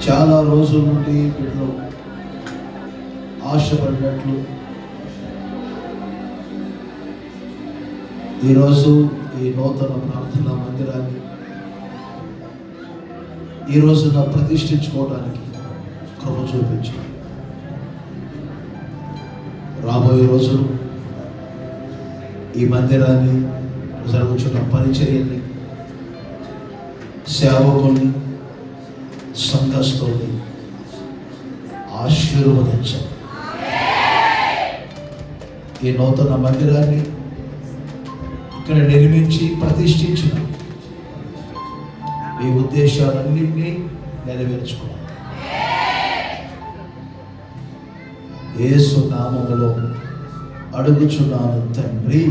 చాలా రోజుల నుండి వీళ్ళు ఆశపడినట్లు ఈరోజు ఈ నూతన ప్రార్థనా మందిరాన్ని ఈ రోజున ప్రతిష్ఠించుకోవడానికి కృప చూపించారు. రాబోయే రోజులు ఈ మందిరాన్ని జరుగుతున్న పరిచర్యని, సేవకుల్ని, సంఘస్థుల్ని ఆశీర్వదించారు. ఈ నూతన మందిరాన్ని ఇక్కడ నిర్మించి ప్రతిష్ఠించిన ఈ ఉద్దేశాలన్నింటినీ నెరవేర్చుకోవాలి. యేసు నామములో అడుగుచున్నాను తండ్రి.